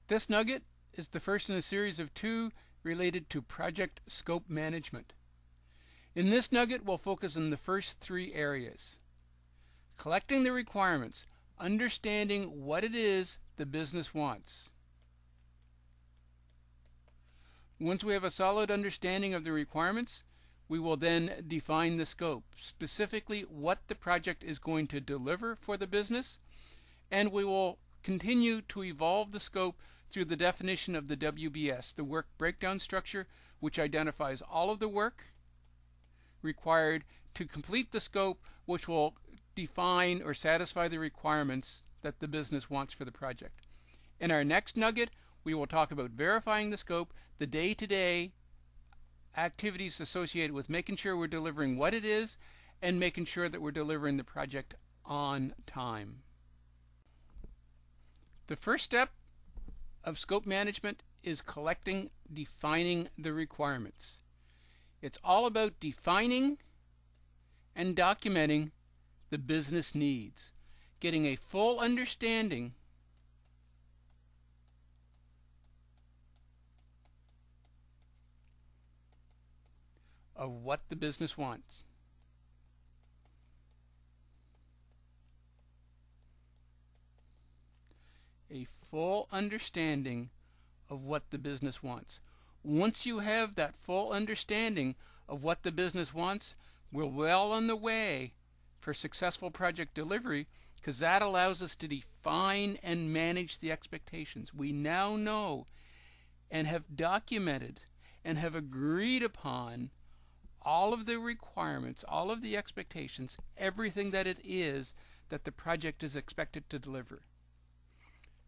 This nugget is the first in a series of 2 related to project scope management. In this nugget, we'll focus on the first 3 areas. Collecting the requirements, understanding what it is the business wants. Once we have a solid understanding of the requirements, we will then define the scope, specifically what the project is going to deliver for the business, and we will continue to evolve the scope through the definition of the WBS, the work breakdown structure, which identifies all of the work required to complete the scope, which will define or satisfy the requirements that the business wants for the project. In our next nugget, we will talk about verifying the scope, the day-to-day activities associated with making sure we're delivering what it is and making sure that we're delivering the project on time. The first step of scope management is defining the requirements. It's all about defining and documenting the business needs, getting a full understanding of what the business wants. A full understanding of what the business wants. Once you have that full understanding of what the business wants, we're well on the way for successful project delivery, because that allows us to define and manage the expectations. We now know and have documented and have agreed upon all of the requirements, all of the expectations, everything that it is that the project is expected to deliver.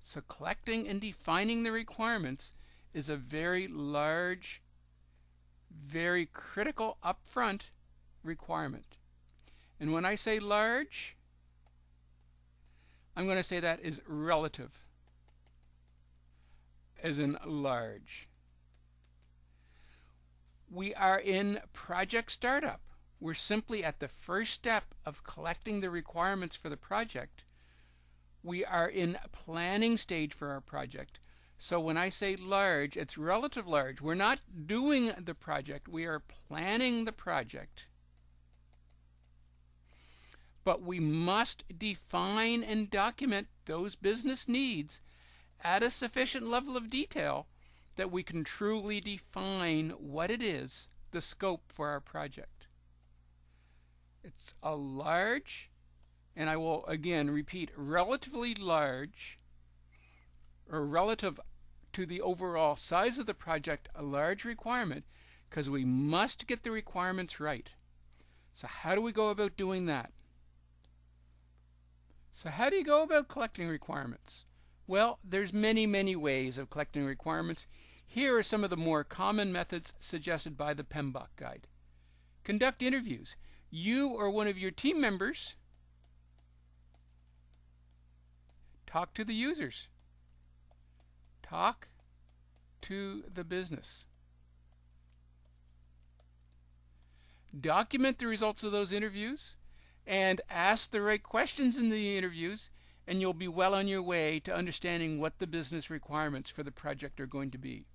So collecting and defining the requirements is a very large, very critical upfront requirement. And when I say large, I'm going to say that is relative, as in large. We are in project startup. We're simply at the first step of collecting the requirements for the project. We are in planning stage for our project. So when I say large, it's relative large. We're not doing the project, we are planning the project. But we must define and document those business needs at a sufficient level of detail that we can truly define what it is, the scope for our project. It's a large, and I will again repeat, relatively large, or relative to the overall size of the project, a large requirement, because we must get the requirements right. So how do we go about doing that? So how do you go about collecting requirements? Well, there's many ways of collecting requirements. Here are some of the more common methods suggested by the PMBOK guide. Conduct interviews. You or one of your team members talk to the users. Talk to the business. Document the results of those interviews and ask the right questions in the interviews, and you'll be well on your way to understanding what the business requirements for the project are going to be.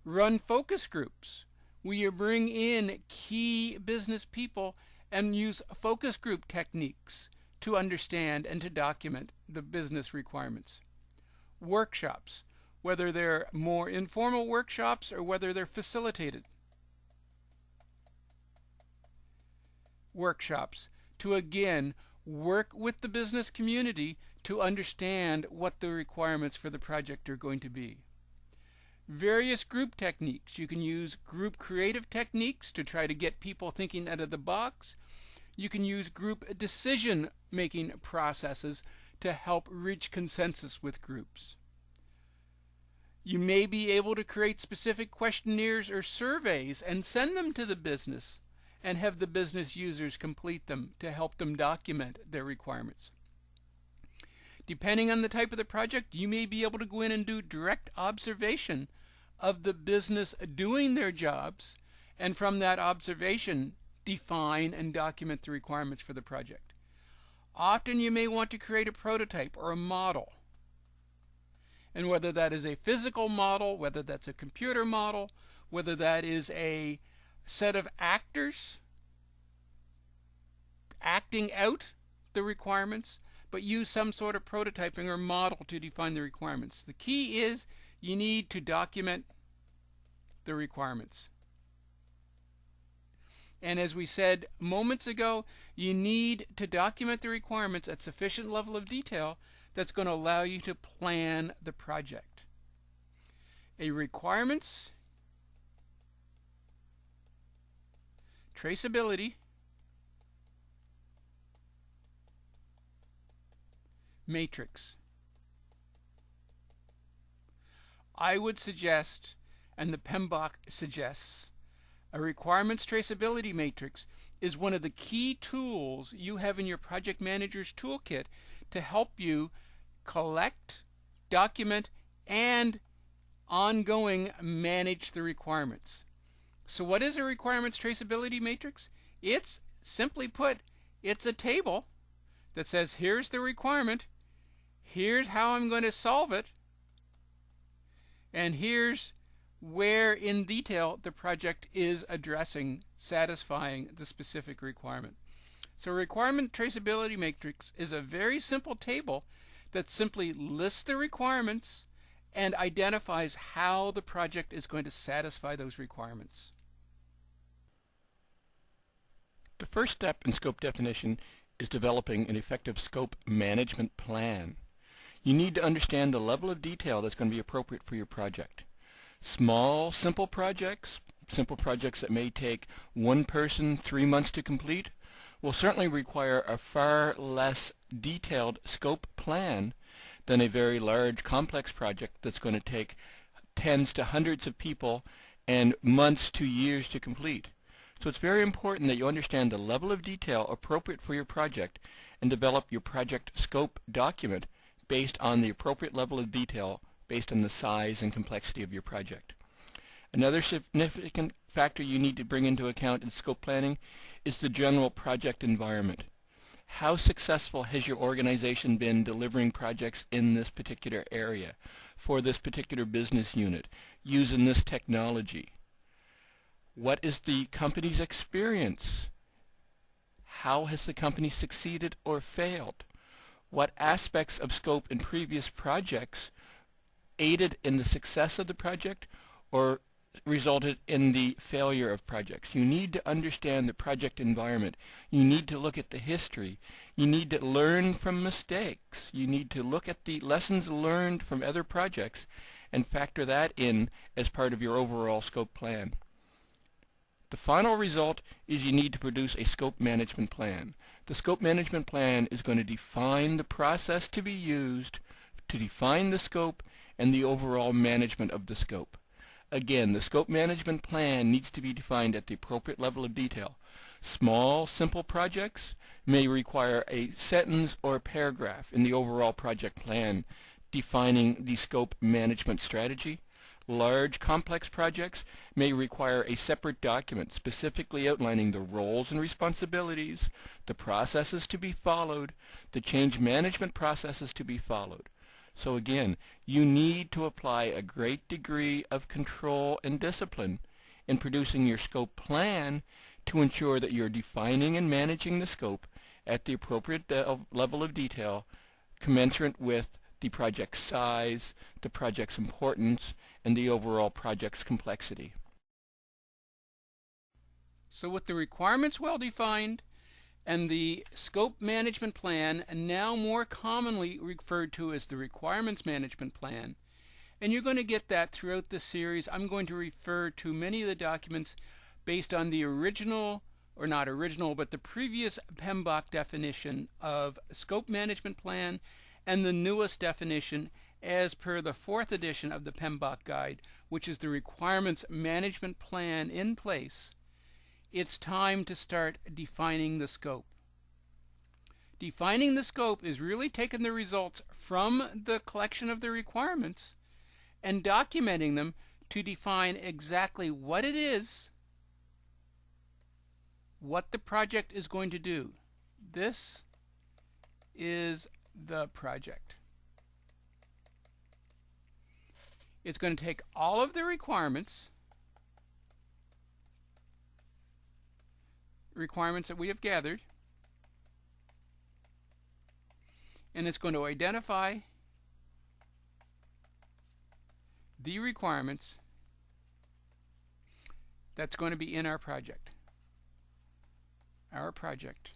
Run focus groups where you bring in key business people and use focus group techniques to understand and to document the business requirements. Workshops, whether they're more informal workshops or whether they're facilitated workshops, to again work with the business community to understand what the requirements for the project are going to be. Various group techniques. You can use group creative techniques to try to get people thinking out of the box. You can use group decision making processes to help reach consensus with groups. You may be able to create specific questionnaires or surveys and send them to the business and have the business users complete them to help them document their requirements. Depending on the type of the project, you may be able to go in and do direct observation of the business doing their jobs, and from that observation define and document the requirements for the project. Often you may want to create a prototype or a model And whether that is a physical model, whether that's a computer model, whether that is a set of actors acting out the requirements, but use some sort of prototyping or model to define the requirements. The key is you need to document the requirements. And as we said moments ago, you need to document the requirements at sufficient level of detail that's going to allow you to plan the project. A requirements traceability matrix. I would suggest, and the PMBOK suggests, a requirements traceability matrix is one of the key tools you have in your project manager's toolkit to help you collect, document, and ongoing manage the requirements. So what is a requirements traceability matrix? It's, simply put, it's a table that says here's the requirement, here's how I'm going to solve it, and here's where in detail the project is addressing, satisfying the specific requirement. So a requirement traceability matrix is a very simple table that simply lists the requirements and identifies how the project is going to satisfy those requirements. The first step in scope definition is developing an effective scope management plan. You need to understand the level of detail that's going to be appropriate for your project. Small, simple projects that may take one person 3 months to complete, will certainly require a far less detailed scope plan than a very large, complex project that's going to take tens to hundreds of people and months to years to complete. So it's very important that you understand the level of detail appropriate for your project and develop your project scope document based on the appropriate level of detail based on the size and complexity of your project. Another significant factor you need to bring into account in scope planning is the general project environment. How successful has your organization been delivering projects in this particular area, for this particular business unit, using this technology? What is the company's experience? How has the company succeeded or failed? What aspects of scope in previous projects aided in the success of the project or resulted in the failure of projects? You need to understand the project environment. You need to look at the history. You need to learn from mistakes. You need to look at the lessons learned from other projects and factor that in as part of your overall scope plan. The final result is you need to produce a scope management plan. The scope management plan is going to define the process to be used to define the scope and the overall management of the scope. Again, the scope management plan needs to be defined at the appropriate level of detail. Small, simple projects may require a sentence or a paragraph in the overall project plan defining the scope management strategy. Large, complex projects may require a separate document specifically outlining the roles and responsibilities, the processes to be followed, the change management processes to be followed. So again, you need to apply a great degree of control and discipline in producing your scope plan to ensure that you're defining and managing the scope at the appropriate level of detail commensurate with the project's size, the project's importance, and the overall project's complexity. So with the requirements well defined and the scope management plan, now more commonly referred to as the requirements management plan, and you're going to get that throughout the series. I'm going to refer to many of the documents based on the original, or not original, but the previous PMBOK definition of scope management plan and the newest definition as per the 4th edition of the PMBOK guide, which is the requirements management plan in place. It's time to start defining the scope. Defining the scope is really taking the results from the collection of the requirements and documenting them to define exactly what it is, what the project is going to do. This is the project. It's going to take all of the requirements that we have gathered, and it's going to identify the requirements that's going to be in our project. Our project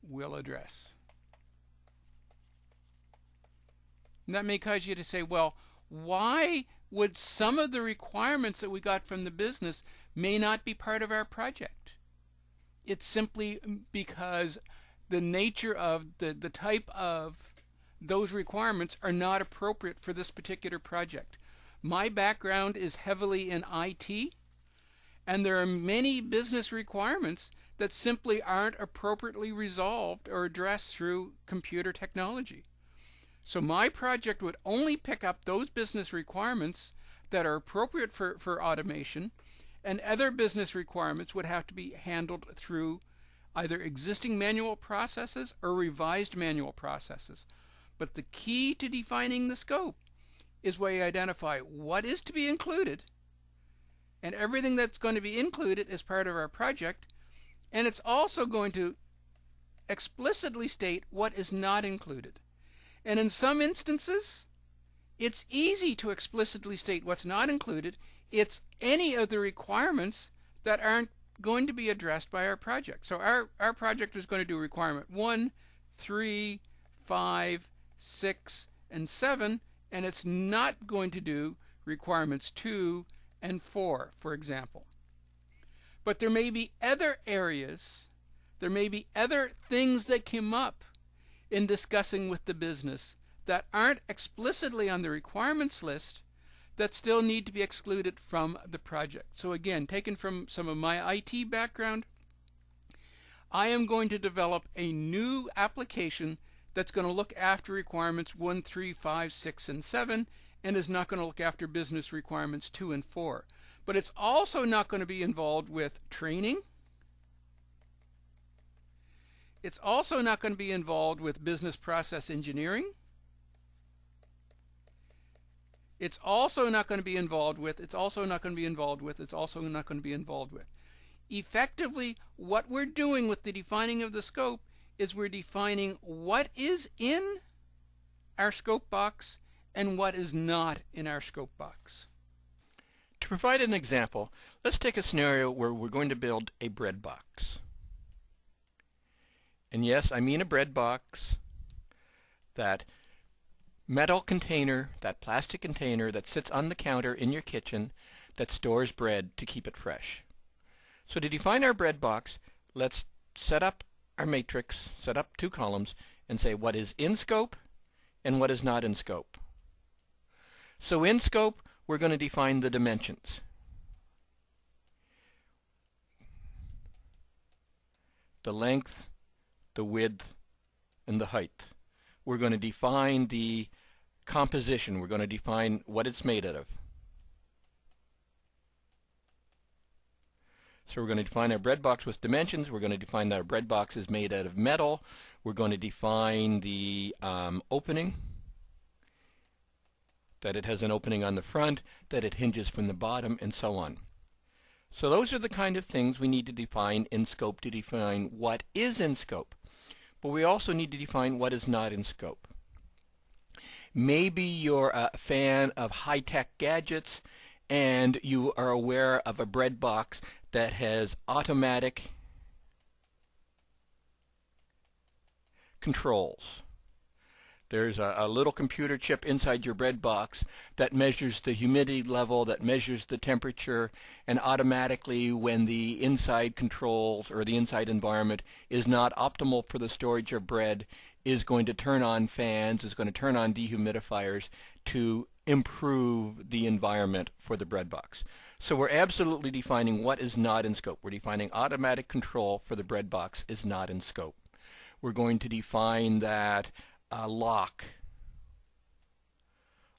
will address. And that may cause you to say, well, why would some of the requirements that we got from the business may not be part of our project? It's simply because the nature of the type of those requirements are not appropriate for this particular project. My background is heavily in IT, and there are many business requirements that simply aren't appropriately resolved or addressed through computer technology. So my project would only pick up those business requirements that are appropriate for automation, and other business requirements would have to be handled through either existing manual processes or revised manual processes. But the key to defining the scope is where you identify what is to be included, and everything that's going to be included as part of our project, and it's also going to explicitly state what is not included. And in some instances, it's easy to explicitly state what's not included. It's any of the requirements that aren't going to be addressed by our project. So our project is going to do requirement 1, 3, 5, 6, and 7, and it's not going to do requirements 2 and 4, for example. But there may be other areas, there may be other things that came up in discussing with the business that aren't explicitly on the requirements list that still need to be excluded from the project. So again, taken from some of my IT background, I am going to develop a new application that's going to look after requirements 1, 3, 5, 6, and 7, and is not going to look after business requirements 2 and 4. But it's also not going to be involved with training. It's also not going to be involved with business process engineering. It's also not going to be involved with. Effectively, what we're doing with the defining of the scope is we're defining what is in our scope box and what is not in our scope box. To provide an example, let's take a scenario where we're going to build a bread box. And yes, I mean a bread box, that metal container, that plastic container that sits on the counter in your kitchen that stores bread to keep it fresh. So to define our bread box, let's set up our matrix, set up 2 columns, and say what is in scope and what is not in scope. So in scope, we're going to define the dimensions. The length, the width, and the height. We're going to define the composition. We're going to define what it's made out of. So we're going to define our bread box with dimensions. We're going to define that our bread box is made out of metal. We're going to define the opening, that it has an opening on the front, that it hinges from the bottom, and so on. So those are the kind of things we need to define in scope to define what is in scope. But we also need to define what is not in scope. Maybe you're a fan of high-tech gadgets and you are aware of a bread box that has automatic controls. There's a little computer chip inside your bread box that measures the humidity level, that measures the temperature, and automatically when the inside controls or the inside environment is not optimal for the storage of bread, is going to turn on fans, is going to turn on dehumidifiers to improve the environment for the bread box. So we're absolutely defining what is not in scope. We're defining automatic control for the bread box is not in scope. We're going to define that lock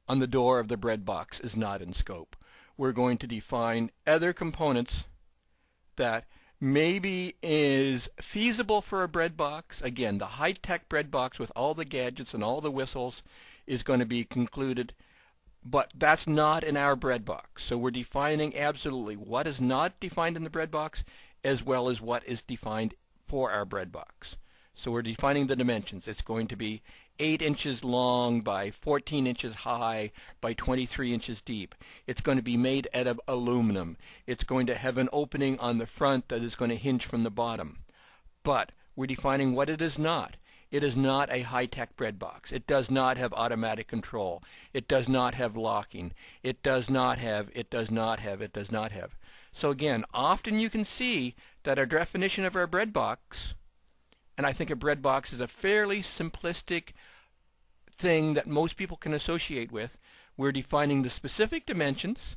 on the door of the bread box is not in scope. We're going to define other components that maybe is feasible for a bread box. Again, the high-tech bread box with all the gadgets and all the whistles is going to be concluded, but that's not in our breadbox. So we're defining absolutely what is not defined in the breadbox as well as what is defined for our breadbox. So we're defining the dimensions. It's going to be 8 inches long by 14 inches high by 23 inches deep. It's going to be made out of aluminum. It's going to have an opening on the front that is going to hinge from the bottom. But we're defining what it is not. It is not a high-tech breadbox. It does not have automatic control. It does not have locking. It does not have. So again, often you can see that our definition of our breadbox, and I think a breadbox is a fairly simplistic thing that most people can associate with. We're defining the specific dimensions,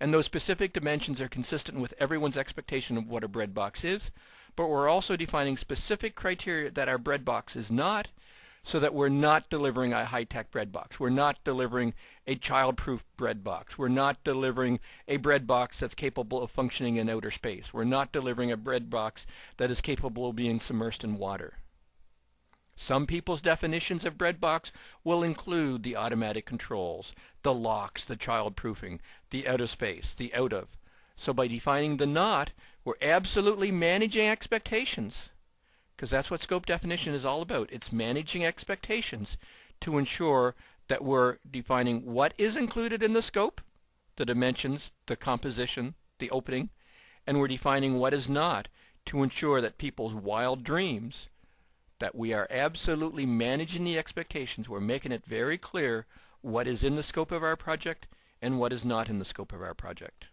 and those specific dimensions are consistent with everyone's expectation of what a breadbox is, but we're also defining specific criteria that our breadbox is not, so that we're not delivering a high-tech breadbox. We're not delivering a child-proof breadbox. We're not delivering a breadbox that's capable of functioning in outer space. We're not delivering a breadbox that is capable of being submerged in water. Some people's definitions of breadbox will include the automatic controls, the locks, the child-proofing, the out of space, the out of. So by defining the not, we're absolutely managing expectations, because that's what scope definition is all about. It's managing expectations to ensure that we're defining what is included in the scope, the dimensions, the composition, the opening, and we're defining what is not to ensure that people's wild dreams, that we are absolutely managing the expectations. We're making it very clear what is in the scope of our project and what is not in the scope of our project.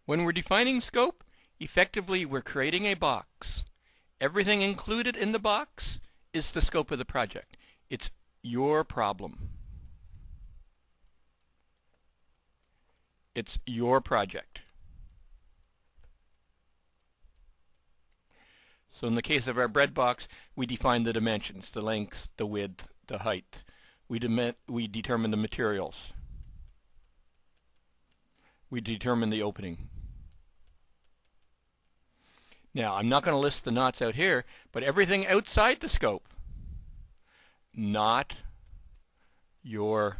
When we're defining scope, effectively we're creating a box. Everything included in the box is the scope of the project. It's your problem. It's your project. So in the case of our breadbox, we define the dimensions, the length, the width, the height. We determine the materials. We determine the opening. Now, I'm not going to list the knots out here, but everything outside the scope, not your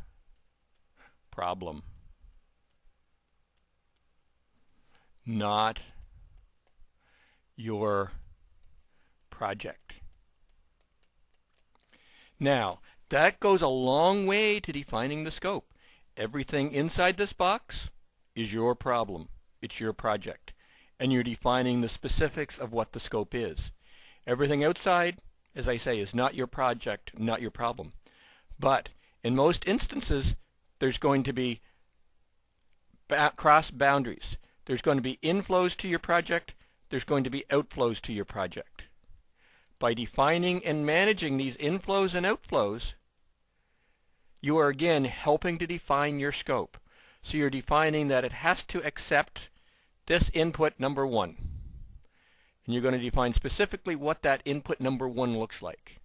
problem. Not your project. Now, that goes a long way to defining the scope. Everything inside this box is your problem. It's your project. And you're defining the specifics of what the scope is. Everything outside, as I say, is not your project, not your problem. But in most instances, there's going to be cross boundaries. There's going to be inflows to your project. There's going to be outflows to your project. By defining and managing these inflows and outflows, you are again helping to define your scope. So you're defining that it has to accept this input number 1. And you're going to define specifically what that input number 1 looks like.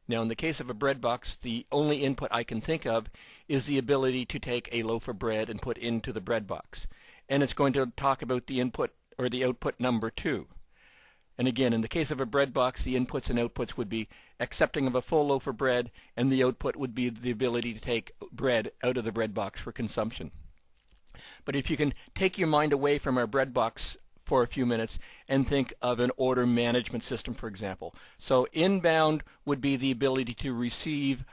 Now in the case of a breadbox, the only input I can think of is the ability to take a loaf of bread and put into the breadbox. And it's going to talk about the input or the output number 2. And again, in the case of a breadbox, the inputs and outputs would be accepting of a full loaf of bread, and the output would be the ability to take bread out of the breadbox for consumption. But if you can take your mind away from our breadbox for a few minutes and think of an order management system, for example. So inbound would be the ability to receive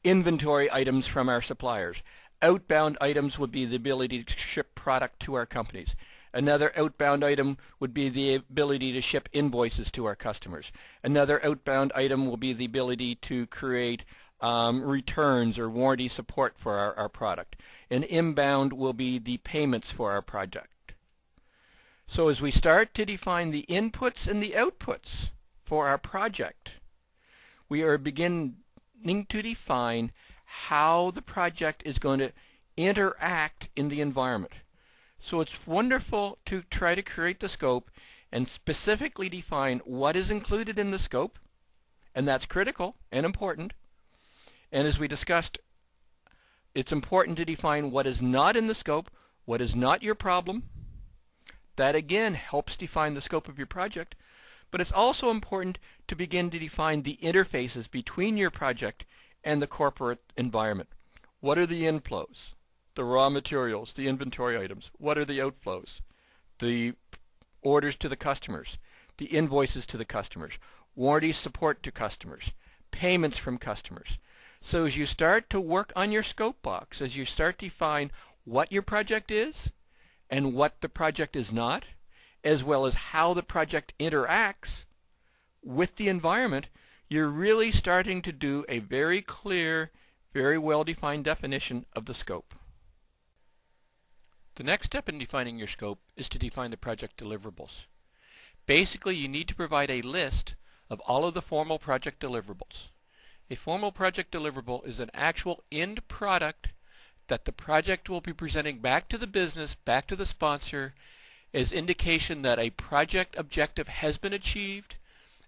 inventory items from our suppliers. Outbound items would be the ability to ship product to our companies. Another outbound item would be the ability to ship invoices to our customers. Another outbound item will be the ability to create returns or warranty support for our product. And inbound will be the payments for our project. So as we start to define the inputs and the outputs for our project, we are beginning to define how the project is going to interact in the environment. So it's wonderful to try to create the scope and specifically define what is included in the scope, and that's critical and important. And as we discussed, it's important to define what is not in the scope, what is not your problem. That again helps define the scope of your project, but it's also important to begin to define the interfaces between your project and the corporate environment. What are the inflows? The raw materials, the inventory items. What are the outflows? The orders to the customers, the invoices to the customers, warranty support to customers, payments from customers. So as you start to work on your scope box, as you start to define what your project is and what the project is not, as well as how the project interacts with the environment, you're really starting to do a very clear, very well-defined definition of the scope. The next step in defining your scope is to define the project deliverables. Basically, you need to provide a list of all of the formal project deliverables. A formal project deliverable is an actual end product that the project will be presenting back to the business, back to the sponsor, as indication that a project objective has been achieved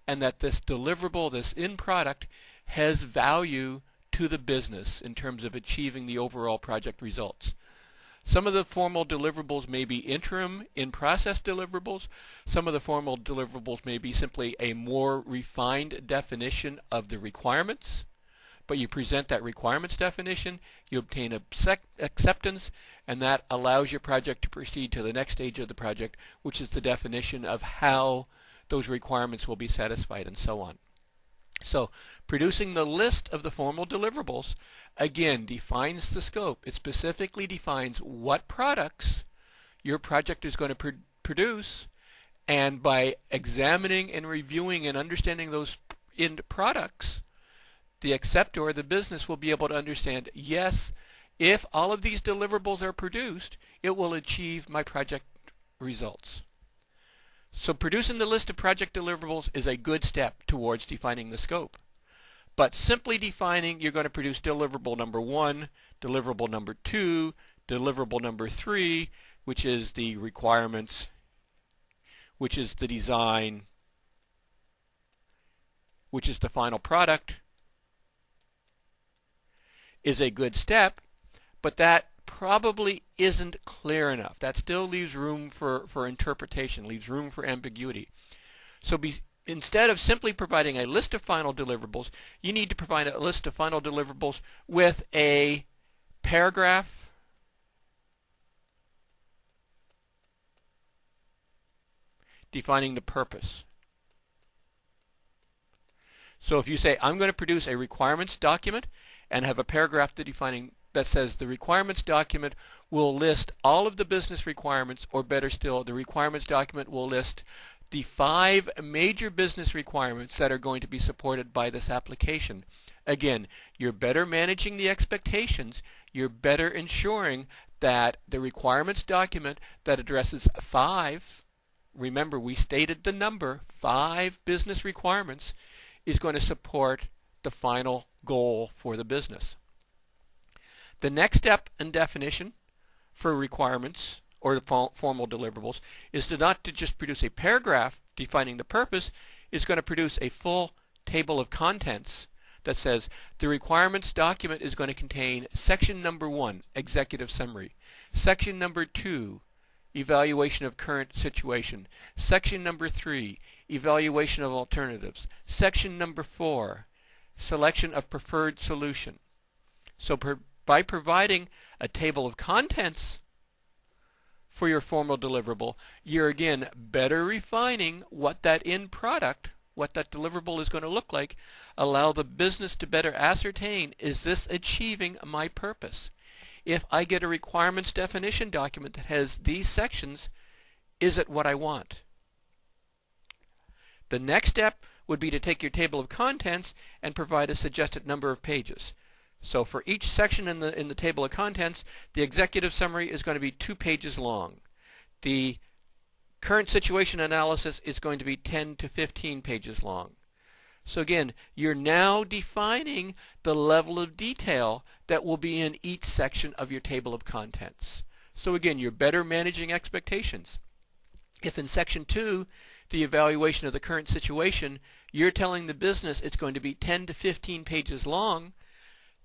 and that this deliverable, this end product, has value to the business in terms of achieving the overall project results. Some of the formal deliverables may be interim in-process deliverables. Some of the formal deliverables may be simply a more refined definition of the requirements. But you present that requirements definition, you obtain acceptance, and that allows your project to proceed to the next stage of the project, which is the definition of how those requirements will be satisfied and so on. So producing the list of the formal deliverables, again, defines the scope. It specifically defines what products your project is going to produce, and by examining and reviewing and understanding those end products, the acceptor, the business, will be able to understand, yes, if all of these deliverables are produced, it will achieve my project results. So producing the list of project deliverables is a good step towards defining the scope. But simply defining you're going to produce deliverable number 1, deliverable number 2, deliverable number 3, which is the requirements, which is the design, which is the final product, is a good step, but that probably isn't clear enough. That still leaves room for interpretation, leaves room for ambiguity. So instead of simply providing a list of final deliverables, you need to provide a list of final deliverables with a paragraph, defining the purpose. So if you say, I'm going to produce a requirements document and have a paragraph that says the requirements document will list all of the business requirements, or better still, the requirements document will list the 5 major business requirements that are going to be supported by this application. Again, you're better managing the expectations, you're better ensuring that the requirements document that addresses 5, remember we stated the number, 5 business requirements, is going to support the final goal for the business. The next step in definition for requirements or the formal deliverables is to not to just produce a paragraph defining the purpose, is going to produce a full table of contents that says the requirements document is going to contain section number 1, executive summary, section number 2, evaluation of current situation, section number 3, evaluation of alternatives, section number 4, selection of preferred solution. So by providing a table of contents for your formal deliverable, you're again better refining what that end product, what that deliverable is going to look like, allow the business to better ascertain, is this achieving my purpose? If I get a requirements definition document that has these sections, is it what I want? The next step would be to take your table of contents and provide a suggested number of pages. So for each section in the table of contents, the executive summary is going to be 2 pages long. The current situation analysis is going to be 10 to 15 pages long. So again, you're now defining the level of detail that will be in each section of your table of contents. So again, you're better managing expectations. If in section 2, the evaluation of the current situation, you're telling the business it's going to be 10 to 15 pages long,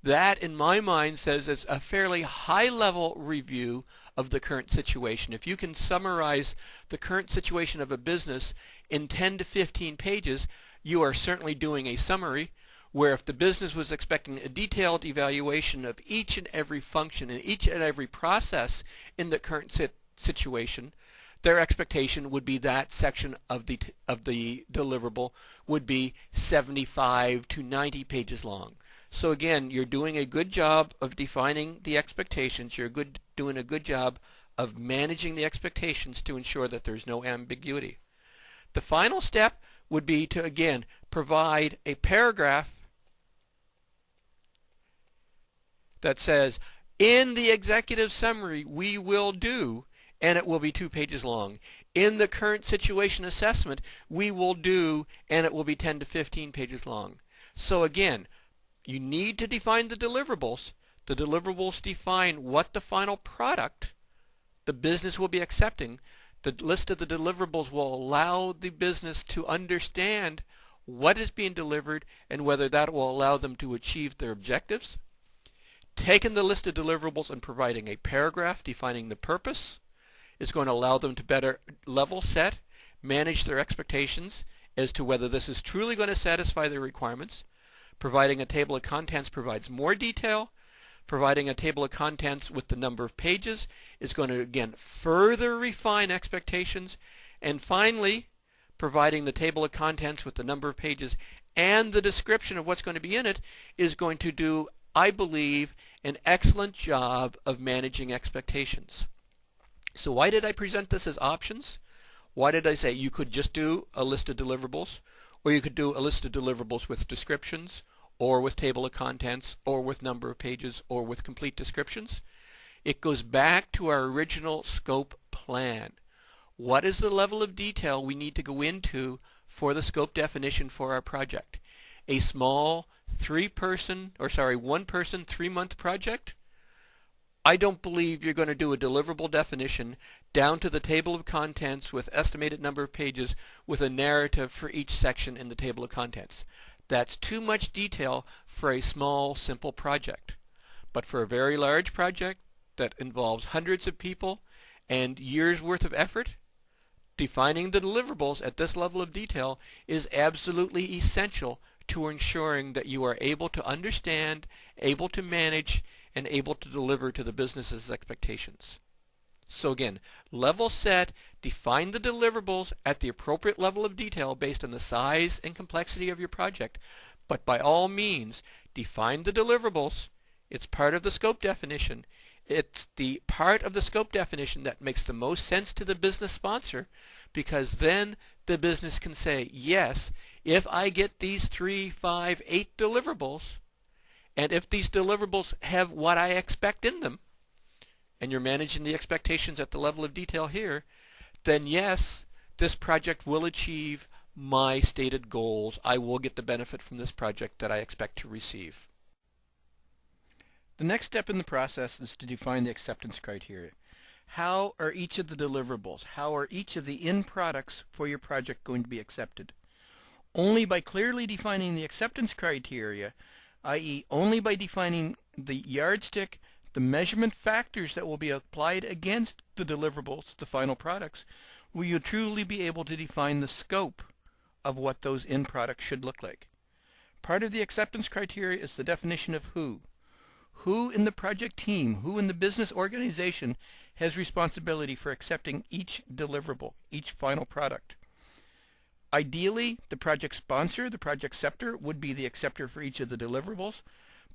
that, in my mind, says it's a fairly high-level review of the current situation. If you can summarize the current situation of a business in 10 to 15 pages, you are certainly doing a summary. where if the business was expecting a detailed evaluation of each and every function and each and every process in the current situation, their expectation would be that section of the deliverable would be 75 to 90 pages long. So again, you're doing a good job of defining the expectations. You're doing a good job of managing the expectations to ensure that there's no ambiguity. The final step would be to, again, provide a paragraph that says, in the executive summary, we will do, and it will be 2 pages long. In the current situation assessment, we will do, and it will be 10 to 15 pages long. So again, you need to define the deliverables. The deliverables define what the final product the business will be accepting. The list of the deliverables will allow the business to understand what is being delivered and whether that will allow them to achieve their objectives. Taking the list of deliverables and providing a paragraph defining the purpose is going to allow them to better level set, manage their expectations as to whether this is truly going to satisfy their requirements. Providing a table of contents provides more detail. Providing a table of contents with the number of pages is going to, again, further refine expectations. And finally, providing the table of contents with the number of pages and the description of what's going to be in it is going to do, I believe, an excellent job of managing expectations. So why did I present this as options? Why did I say you could just do a list of deliverables, or you could do a list of deliverables with descriptions, or with table of contents, or with number of pages, or with complete descriptions? It goes back to our original scope plan. What is the level of detail we need to go into for the scope definition for our project? A small one-person, 3-month project? I don't believe you're going to do a deliverable definition down to the table of contents with estimated number of pages with a narrative for each section in the table of contents. That's too much detail for a small, simple project. But for a very large project that involves hundreds of people and years' worth of effort, defining the deliverables at this level of detail is absolutely essential to ensuring that you are able to understand, able to manage, and able to deliver to the business's expectations. So again, level set, define the deliverables at the appropriate level of detail based on the size and complexity of your project. But by all means, define the deliverables. It's part of the scope definition. It's the part of the scope definition that makes the most sense to the business sponsor, because then the business can say, yes, if I get these 3, 5, 8 deliverables, and if these deliverables have what I expect in them, and you're managing the expectations at the level of detail here, then yes, this project will achieve my stated goals. I will get the benefit from this project that I expect to receive. The next step in the process is to define the acceptance criteria. How are each of the deliverables, how are each of the end products for your project going to be accepted? Only by clearly defining the acceptance criteria, i.e. only by defining the yardstick, the measurement factors that will be applied against the deliverables, the final products, will you truly be able to define the scope of what those end products should look like. Part of the acceptance criteria is the definition of who. Who in the project team, who in the business organization has responsibility for accepting each deliverable, each final product. Ideally, the project sponsor, the project acceptor, would be the acceptor for each of the deliverables,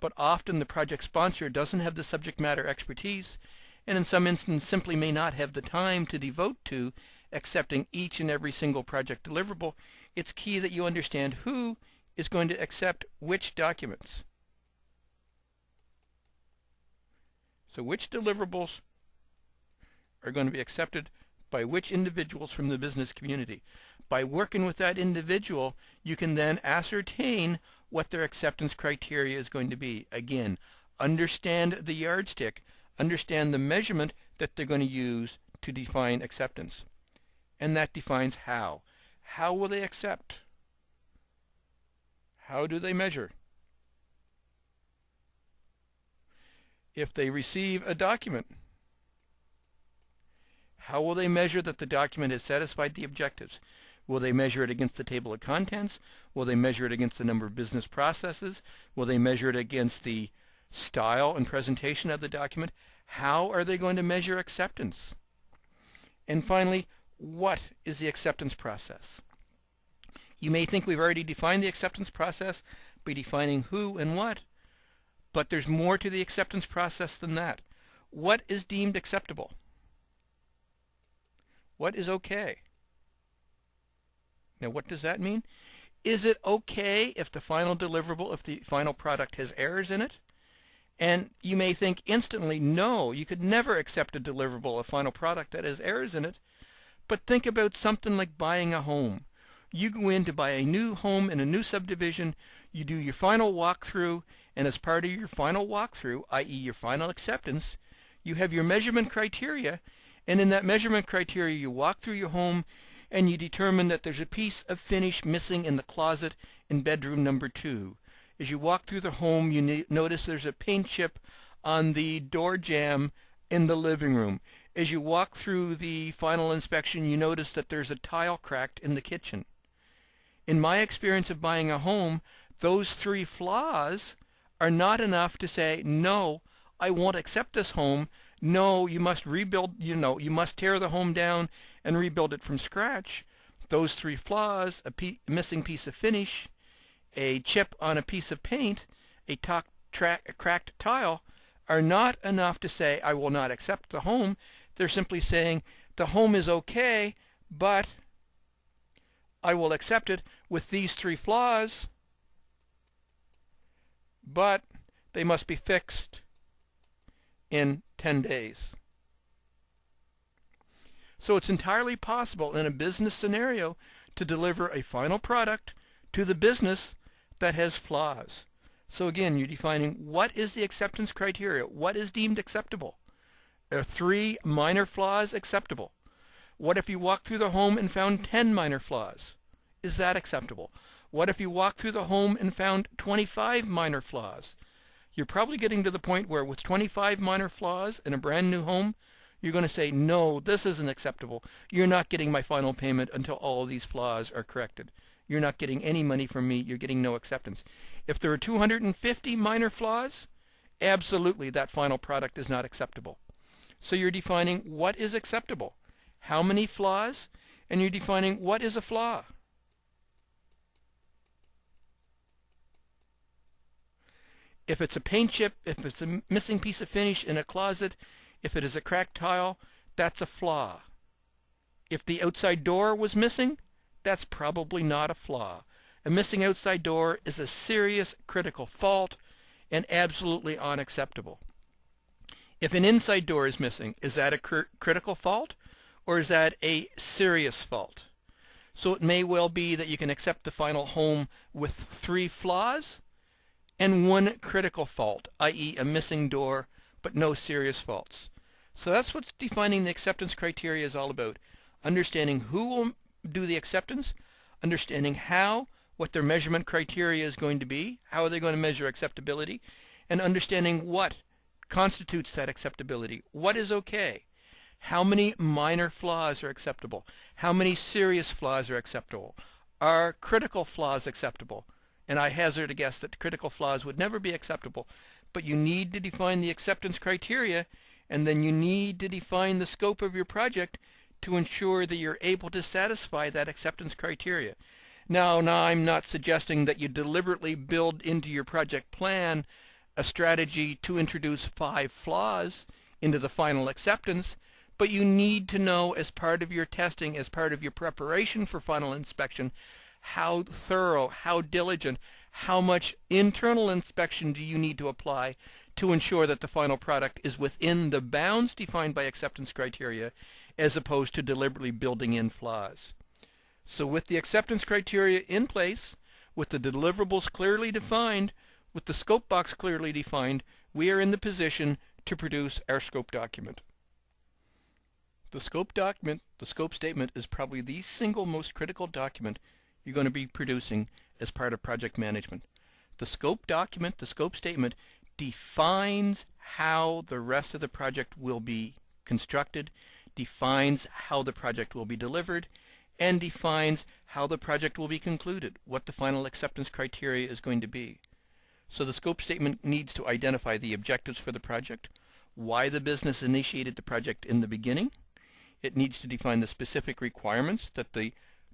but often the project sponsor doesn't have the subject matter expertise, and in some instances simply may not have the time to devote to accepting each and every single project deliverable. It's key that you understand who is going to accept which documents. So which deliverables are going to be accepted by which individuals from the business community. By working with that individual, you can then ascertain what their acceptance criteria is going to be. Again, understand the yardstick, understand the measurement that they're going to use to define acceptance. And that defines how. How will they accept? How do they measure? If they receive a document, how will they measure that the document has satisfied the objectives? Will they measure it against the table of contents? Will they measure it against the number of business processes? Will they measure it against the style and presentation of the document? How are they going to measure acceptance? And finally, what is the acceptance process? You may think we've already defined the acceptance process by defining who and what, but there's more to the acceptance process than that. What is deemed acceptable? What is okay? Now, what does that mean? Is it okay if the final deliverable, if the final product has errors in it? And you may think instantly, no, you could never accept a deliverable, a final product that has errors in it. But think about something like buying a home. You go in to buy a new home in a new subdivision, you do your final walkthrough, and as part of your final walkthrough, i.e. your final acceptance, you have your measurement criteria, and in that measurement criteria you walk through your home and you determine that there's a piece of finish missing in the closet in bedroom number 2. As you walk through the home, you notice there's a paint chip on the door jamb in the living room. As you walk through the final inspection, you notice that there's a tile cracked in the kitchen. In my experience of buying a home, those 3 flaws are not enough to say, no, I won't accept this home. No, you must rebuild, you must tear the home down and rebuild it from scratch. Those 3 flaws, a missing piece of finish, a chip on a piece of paint, a cracked tile, are not enough to say, I will not accept the home. They're simply saying, the home is okay, but I will accept it with these 3 flaws, but they must be fixed in 10 days. So it's entirely possible in a business scenario to deliver a final product to the business that has flaws. So again, you're defining what is the acceptance criteria, what is deemed acceptable. Are 3 minor flaws acceptable? What if you walked through the home and found 10 minor flaws? Is that acceptable? What if you walked through the home and found 25 minor flaws? You're probably getting to the point where with 25 minor flaws in a brand new home, you're going to say, no, this isn't acceptable. You're not getting my final payment until all of these flaws are corrected. You're not getting any money from me. You're getting no acceptance. If there are 250 minor flaws, absolutely that final product is not acceptable. So you're defining what is acceptable, how many flaws, and you're defining what is a flaw. If it's a paint chip, if it's a missing piece of finish in a closet, if it is a cracked tile, that's a flaw. If the outside door was missing, that's probably not a flaw. A missing outside door is a serious critical fault and absolutely unacceptable. If an inside door is missing, is that a critical fault or is that a serious fault? So it may well be that you can accept the final home with 3 flaws and 1 critical fault, i.e. a missing door, but no serious faults. So that's what defining the acceptance criteria is all about. Understanding who will do the acceptance, understanding how, what their measurement criteria is going to be, how are they going to measure acceptability, and understanding what constitutes that acceptability. What is okay? How many minor flaws are acceptable? How many serious flaws are acceptable? Are critical flaws acceptable? And I hazard a guess that critical flaws would never be acceptable. But you need to define the acceptance criteria, and then you need to define the scope of your project to ensure that you're able to satisfy that acceptance criteria. Now I'm not suggesting that you deliberately build into your project plan a strategy to introduce 5 flaws into the final acceptance, but you need to know as part of your testing, as part of your preparation for final inspection, how thorough, how diligent, how much internal inspection do you need to apply to ensure that the final product is within the bounds defined by acceptance criteria, as opposed to deliberately building in flaws. So with the acceptance criteria in place, with the deliverables clearly defined, with the scope box clearly defined, we are in the position to produce our scope document. The scope document, the scope statement, is probably the single most critical document you're going to be producing as part of project management. The scope document, the scope statement, defines how the rest of the project will be constructed, defines how the project will be delivered, and defines how the project will be concluded, what the final acceptance criteria is going to be. So the scope statement needs to identify the objectives for the project, why the business initiated the project in the beginning. It needs to define the specific requirements that the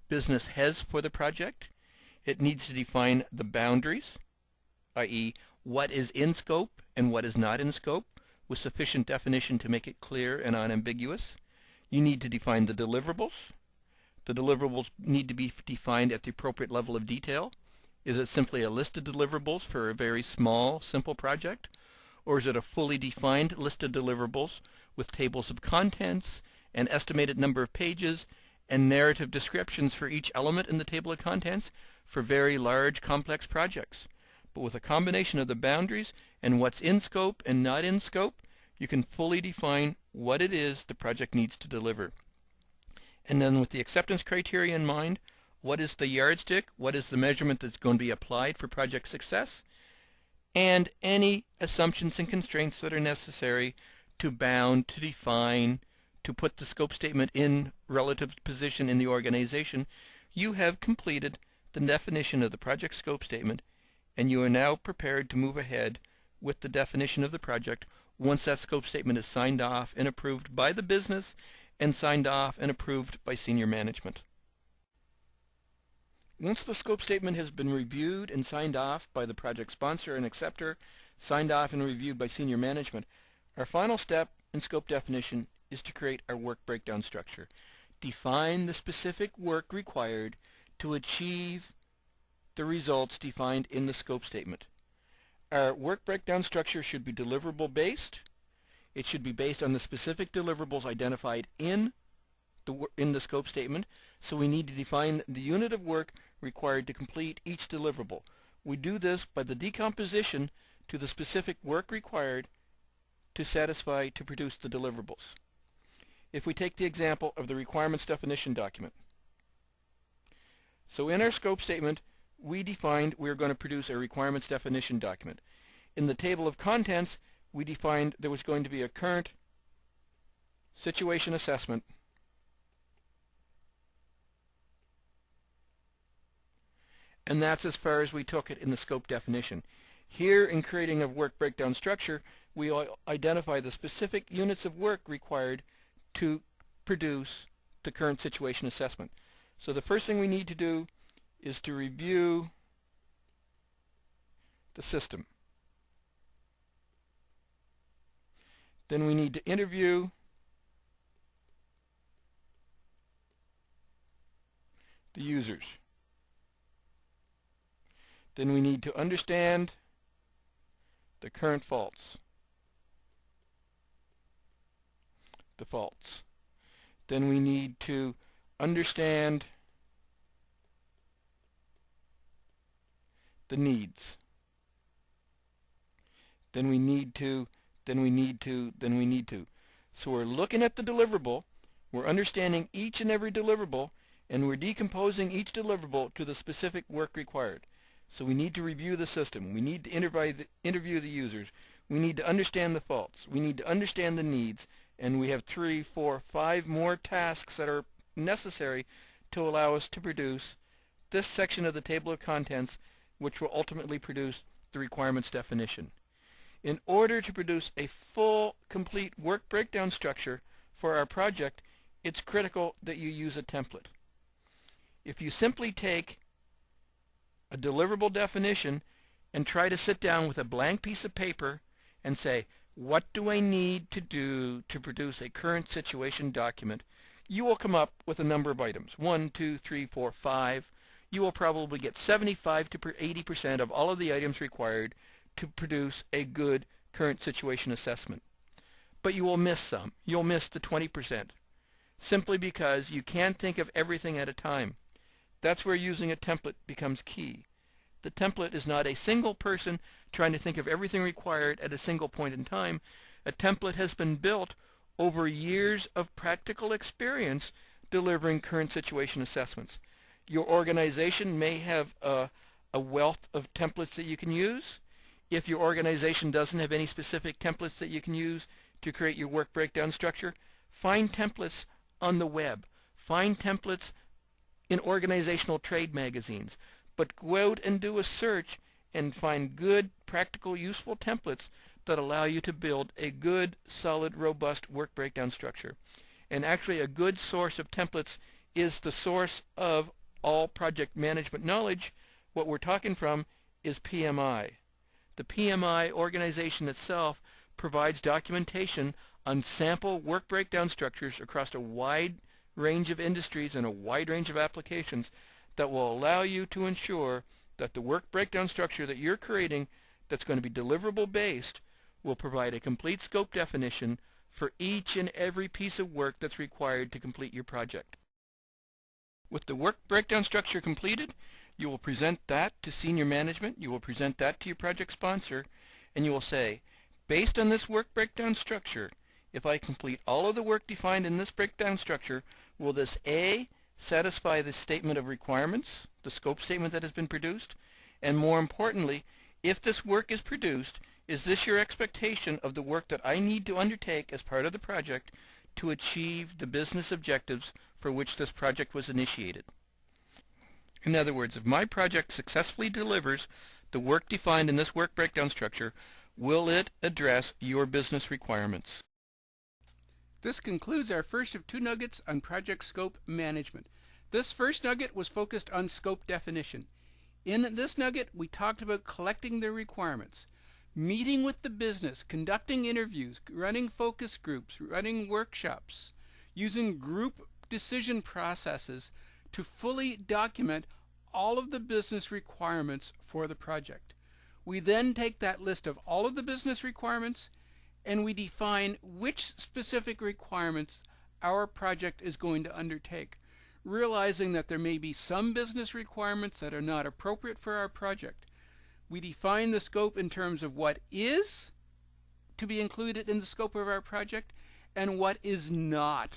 business has for the project. It needs to define the boundaries, i.e., what is in scope and what is not in scope, with sufficient definition to make it clear and unambiguous. You need to define the deliverables. The deliverables need to be defined at the appropriate level of detail. Is it simply a list of deliverables for a very small, simple project? Or is it a fully defined list of deliverables with tables of contents, an estimated number of pages, and narrative descriptions for each element in the table of contents for very large, complex projects? But with a combination of the boundaries and what's in scope and not in scope, you can fully define what it is the project needs to deliver. And then with the acceptance criteria in mind, what is the yardstick, what is the measurement that's going to be applied for project success, and any assumptions and constraints that are necessary to bound, to define, to put the scope statement in relative position in the organization, you have completed the definition of the project scope statement, and you are now prepared to move ahead with the definition of the project once that scope statement is signed off and approved by the business and signed off and approved by senior management. Once the scope statement has been reviewed and signed off by the project sponsor and acceptor, signed off and reviewed by senior management, our final step in scope definition is to create our work breakdown structure. Define the specific work required to achieve the results defined in the scope statement. Our work breakdown structure should be deliverable based. It should be based on the specific deliverables identified in the scope statement. So we need to define the unit of work required to complete each deliverable. We do this by the decomposition to the specific work required to produce the deliverables. If we take the example of the requirements definition document. So in our scope statement, we defined we're going to produce a requirements definition document. In the table of contents, we defined there was going to be a current situation assessment and that's as far as we took it in the scope definition. Here, in creating a work breakdown structure, we identify the specific units of work required to produce the current situation assessment. So the first thing we need to do is to review the system. Then we need to interview the users. Then we need to understand the current faults. Then we need to understand the needs. Then we need to. So we're looking at the deliverable, we're understanding each and every deliverable, and we're decomposing each deliverable to the specific work required. So we need to review the system. We need to interview the users. We need to understand the faults. We need to understand the needs. And we have 3, 4, 5 more tasks that are necessary to allow us to produce this section of the table of contents, which will ultimately produce the requirements definition. In order to produce a full, complete work breakdown structure for our project, it's critical that you use a template. If you simply take a deliverable definition and try to sit down with a blank piece of paper and say, what do I need to do to produce a current situation document, you will come up with a number of items. 1, 2, 3, 4, 5. You will probably get 75 to 80% of all of the items required to produce a good current situation assessment. But you will miss some. You'll miss the 20%, simply because you can't think of everything at a time. That's where using a template becomes key. The template is not a single person trying to think of everything required at a single point in time. A template has been built over years of practical experience delivering current situation assessments. Your organization may have a wealth of templates that you can use. If your organization doesn't have any specific templates that you can use to create your work breakdown structure, find templates on the web. Find templates in organizational trade magazines, but go out and do a search and find good, practical, useful templates that allow you to build a good, solid, robust work breakdown structure. And actually a good source of templates is the source of all project management knowledge. What we're talking from is PMI. The PMI organization itself provides documentation on sample work breakdown structures across a wide range of industries and a wide range of applications that will allow you to ensure that the work breakdown structure that you're creating that's going to be deliverable based will provide a complete scope definition for each and every piece of work that's required to complete your project. With the work breakdown structure completed, you will present that to senior management, you will present that to your project sponsor, and you will say, based on this work breakdown structure, if I complete all of the work defined in this breakdown structure, will this A, satisfy the statement of requirements, the scope statement that has been produced, and more importantly, if this work is produced, is this your expectation of the work that I need to undertake as part of the project to achieve the business objectives for which this project was initiated? In other words, if my project successfully delivers the work defined in this work breakdown structure, will it address your business requirements? This concludes our first of 2 nuggets on project scope management. This first nugget was focused on scope definition. In this nugget, we talked about collecting the requirements, meeting with the business, conducting interviews, running focus groups, running workshops, using group decision processes to fully document all of the business requirements for the project. We then take that list of all of the business requirements and we define which specific requirements our project is going to undertake, realizing that there may be some business requirements that are not appropriate for our project. We define the scope in terms of what is to be included in the scope of our project and what is not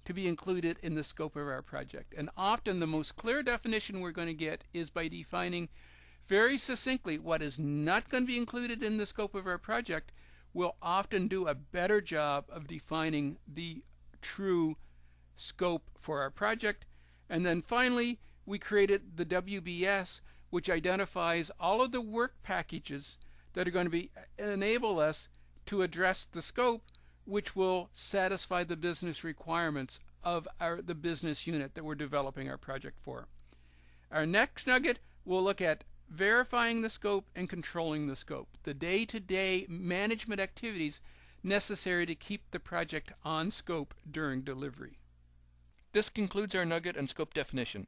to be included in the scope of our project. And often the most clear definition we're going to get is by defining very succinctly what is not going to be included in the scope of our project. We'll often do a better job of defining the true scope for our project. And then finally, we created the WBS, which identifies all of the work packages that are going to enable us to address the scope, which will satisfy the business requirements of the business unit that we're developing our project for. Our next nugget, we'll look at verifying the scope and controlling the scope, the day-to-day management activities necessary to keep the project on scope during delivery. This concludes our nugget on scope definition.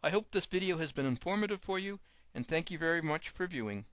I hope this video has been informative for you, and thank you very much for viewing.